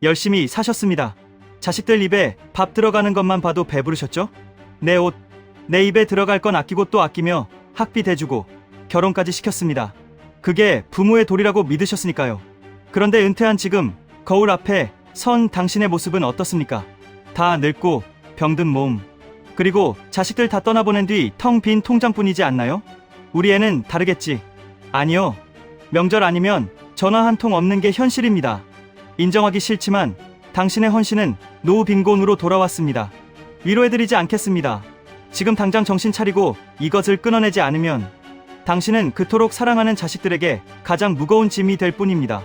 열심히 사셨습니다. 자식들 입에 밥 들어가는 것만 봐도 배부르셨죠? 내 옷, 내 입에 들어갈 건 아끼고 또 아끼며 학비 대주고 결혼까지 시켰습니다. 그게 부모의 도리라고 믿으셨으니까요. 그런데 은퇴한 지금 거울 앞에 선 당신의 모습은 어떻습니까? 다 늙고 병든 몸, 그리고 자식들 다 떠나보낸 뒤 텅 빈 통장뿐이지 않나요? 우리 애는 다르겠지. 아니요. 명절 아니면 전화 한 통 없는 게 현실입니다. 인정하기 싫지만 당신의 헌신은 노후 빈곤으로 돌아왔습니다. 위로해드리지 않겠습니다. 지금 당장 정신 차리고 이것을 끊어내지 않으면 당신은 그토록 사랑하는 자식들에게 가장 무거운 짐이 될 뿐입니다.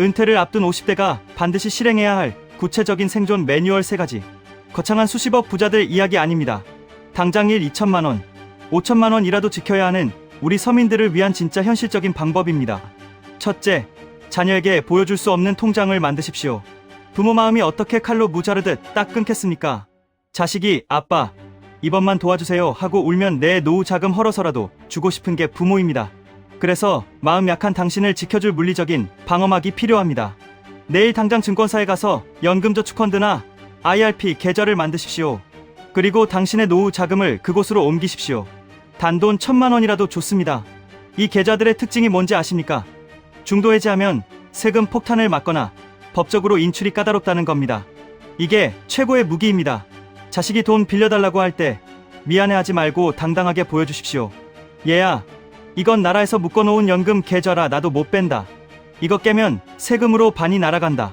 은퇴를 앞둔 50대가 반드시 실행해야 할 구체적인 생존 매뉴얼 3가지. 거창한 수십억 부자들 이야기 아닙니다. 당장 2천만 원, 5천만 원이라도 지켜야 하는 우리 서민들을 위한 진짜 현실적인 방법입니다. 첫째, 자녀에게 보여줄 수 없는 통장을 만드십시오. 부모 마음이 어떻게 칼로 무자르듯 딱 끊겠습니까? 자식이 아빠, 이번만 도와주세요 하고 울면 내 노후 자금 헐어서라도 주고 싶은 게 부모입니다. 그래서 마음 약한 당신을 지켜줄 물리적인 방어막이 필요합니다. 내일 당장 증권사에 가서 연금저축펀드나 IRP 계좌를 만드십시오. 그리고 당신의 노후 자금을 그곳으로 옮기십시오. 단돈 1,000만 원이라도 좋습니다. 이 계좌들의 특징이 뭔지 아십니까? 중도 해지하면 세금 폭탄을 맞거나 법적으로 인출이 까다롭다는 겁니다. 이게 최고의 무기입니다. 자식이 돈 빌려달라고 할 때 미안해하지 말고 당당하게 보여주십시오. 얘야, 이건 나라에서 묶어놓은 연금 계좌라 나도 못 뺀다. 이거 깨면 세금으로 반이 날아간다.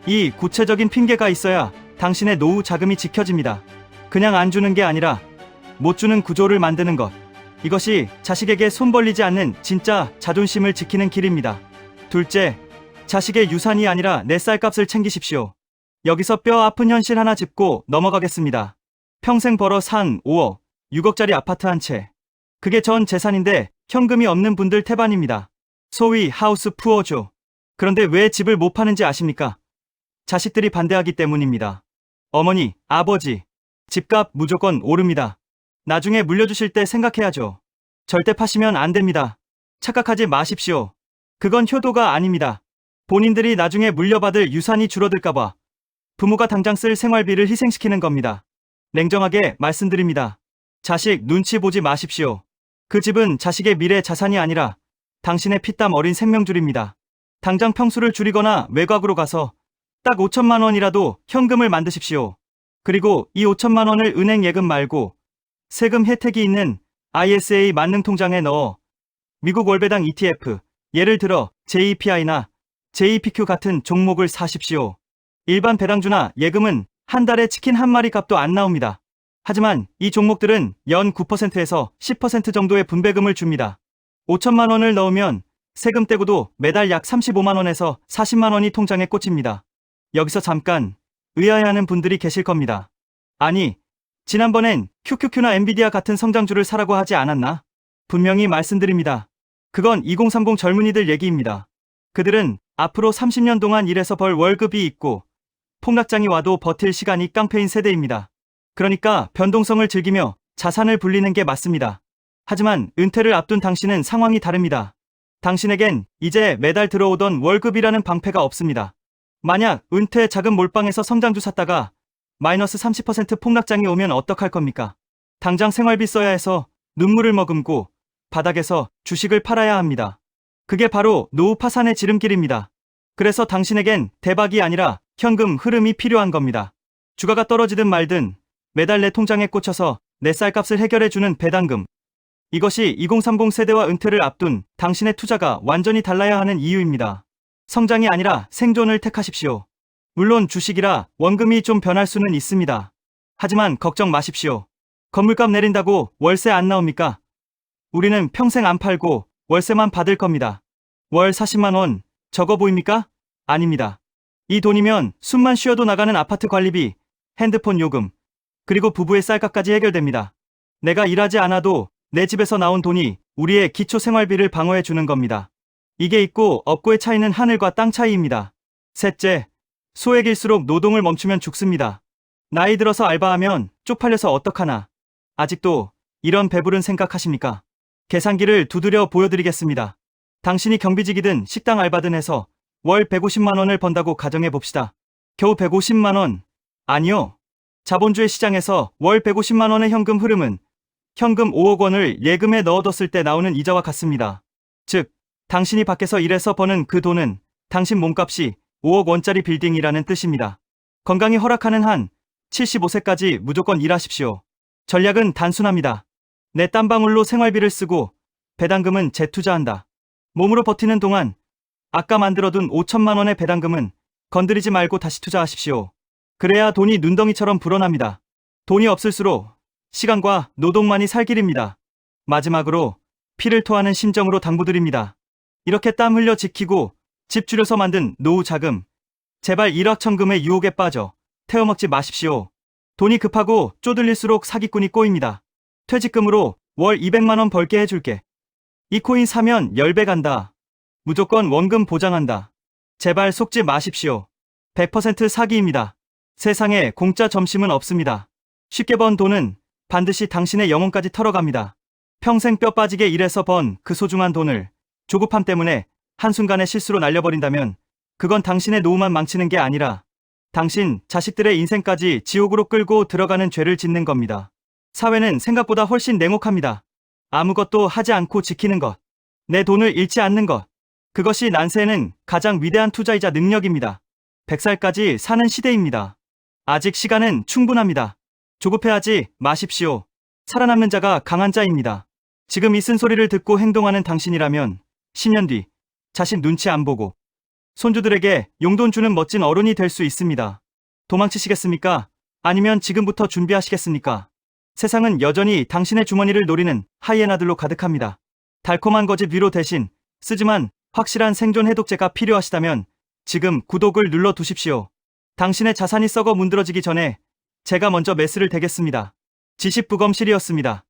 이 구체적인 핑계가 있어야 당신의 노후 자금이 지켜집니다. 그냥 안 주는 게 아니라 못 주는 구조를 만드는 것. 이것이 자식에게 손 벌리지 않는 진짜 자존심을 지키는 길입니다. 둘째, 자식의 유산이 아니라 내 쌀값을 챙기십시오. 여기서 뼈 아픈 현실 하나 짚고 넘어가겠습니다. 평생 벌어 산 5억, 6억짜리 아파트 한 채. 그게 전 재산인데 현금이 없는 분들 태반입니다. 소위 하우스 푸어죠. 그런데 왜 집을 못 파는지 아십니까? 자식들이 반대하기 때문입니다. 어머니, 아버지, 집값 무조건 오릅니다. 나중에 물려주실 때 생각해야죠. 절대 파시면 안 됩니다. 착각하지 마십시오. 그건 효도가 아닙니다. 본인들이 나중에 물려받을 유산이 줄어들까봐 부모가 당장 쓸 생활비를 희생시키는 겁니다. 냉정하게 말씀드립니다. 자식 눈치 보지 마십시오. 그 집은 자식의 미래 자산이 아니라 당신의 피땀 어린 생명줄입니다. 당장 평수를 줄이거나 외곽으로 가서 딱 5천만 원이라도 현금을 만드십시오. 그리고 이 5천만 원을 은행 예금 말고 세금 혜택이 있는 ISA 만능 통장에 넣어 미국 월배당 ETF, 예를 들어 JPI나 JPQ 같은 종목을 사십시오. 일반 배당주나 예금은 한 달에 치킨 한 마리 값도 안 나옵니다. 하지만 이 종목들은 연 9%에서 10% 정도의 분배금을 줍니다. 5천만 원을 넣으면 세금 떼고도 매달 약 35만 원에서 40만 원이 통장에 꽂힙니다. 여기서 잠깐 의아해하는 분들이 계실 겁니다. 아니, 지난번엔 QQQ나 엔비디아 같은 성장주를 사라고 하지 않았나? 분명히 말씀드립니다. 그건 2030 젊은이들 얘기입니다. 그들은 앞으로 30년 동안 일해서 벌 월급이 있고 폭락장이 와도 버틸 시간이 깡패인 세대입니다. 그러니까 변동성을 즐기며 자산을 불리는 게 맞습니다. 하지만 은퇴를 앞둔 당신은 상황이 다릅니다. 당신에겐 이제 매달 들어오던 월급이라는 방패가 없습니다. 만약 은퇴 자금 몰빵해서 성장주 샀다가 마이너스 30% 폭락장이 오면 어떡할 겁니까? 당장 생활비 써야 해서 눈물을 머금고 바닥에서 주식을 팔아야 합니다. 그게 바로 노후 파산의 지름길입니다. 그래서 당신에겐 대박이 아니라 현금 흐름이 필요한 겁니다. 주가가 떨어지든 말든 매달 내 통장에 꽂혀서 내 쌀값을 해결해주는 배당금. 이것이 2030 세대와 은퇴를 앞둔 당신의 투자가 완전히 달라야 하는 이유입니다. 성장이 아니라 생존을 택하십시오. 물론 주식이라 원금이 좀 변할 수는 있습니다. 하지만 걱정 마십시오. 건물값 내린다고 월세 안 나옵니까? 우리는 평생 안 팔고 월세만 받을 겁니다. 월 40만 원, 적어 보입니까? 아닙니다. 이 돈이면 숨만 쉬어도 나가는 아파트 관리비, 핸드폰 요금, 그리고 부부의 쌀값까지 해결됩니다. 내가 일하지 않아도 내 집에서 나온 돈이 우리의 기초 생활비를 방어해 주는 겁니다. 이게 있고 없고의 차이는 하늘과 땅 차이입니다. 셋째, 소액일수록 노동을 멈추면 죽습니다. 나이 들어서 알바하면 쪽팔려서 어떡하나. 아직도 이런 배부른 생각하십니까? 계산기를 두드려 보여드리겠습니다. 당신이 경비직이든 식당 알바든 해서 월 150만 원을 번다고 가정해 봅시다. 겨우 150만 원. 아니요. 자본주의 시장에서 월 150만 원의 현금 흐름은 현금 5억 원을 예금에 넣어뒀을 때 나오는 이자와 같습니다. 즉, 당신이 밖에서 일해서 버는 그 돈은 당신 몸값이 5억 원짜리 빌딩이라는 뜻입니다. 건강이 허락하는 한 75세까지 무조건 일하십시오. 전략은 단순합니다. 내 땀방울로 생활비를 쓰고 배당금은 재투자한다. 몸으로 버티는 동안 아까 만들어둔 5천만 원의 배당금은 건드리지 말고 다시 투자하십시오. 그래야 돈이 눈덩이처럼 불어납니다. 돈이 없을수록 시간과 노동만이 살 길입니다. 마지막으로 피를 토하는 심정으로 당부드립니다. 이렇게 땀 흘려 지키고 집 줄여서 만든 노후 자금, 제발 일확천금의 유혹에 빠져 태워먹지 마십시오. 돈이 급하고 쪼들릴수록 사기꾼이 꼬입니다. 퇴직금으로 월 200만 원 벌게 해줄게. 이 코인 사면 10배 간다. 무조건 원금 보장한다. 제발 속지 마십시오. 100% 사기입니다. 세상에 공짜 점심은 없습니다. 쉽게 번 돈은 반드시 당신의 영혼까지 털어갑니다. 평생 뼈 빠지게 일해서 번 그 소중한 돈을 조급함 때문에 한순간의 실수로 날려버린다면 그건 당신의 노후만 망치는 게 아니라 당신 자식들의 인생까지 지옥으로 끌고 들어가는 죄를 짓는 겁니다. 사회는 생각보다 훨씬 냉혹합니다. 아무것도 하지 않고 지키는 것, 내 돈을 잃지 않는 것, 그것이 난세에는 가장 위대한 투자이자 능력입니다. 100살까지 사는 시대입니다. 아직 시간은 충분합니다. 조급해하지 마십시오. 살아남는 자가 강한 자입니다. 지금 이 쓴소리를 듣고 행동하는 당신이라면 10년 뒤 자식 눈치 안 보고 손주들에게 용돈 주는 멋진 어른이 될 수 있습니다. 도망치시겠습니까? 아니면 지금부터 준비하시겠습니까? 세상은 여전히 당신의 주머니를 노리는 하이에나들로 가득합니다. 달콤한 거짓 위로 대신 쓰지만 확실한 생존 해독제가 필요하시다면 지금 구독을 눌러두십시오. 당신의 자산이 썩어 문드러지기 전에 제가 먼저 메스를 대겠습니다. 지식부검실이었습니다.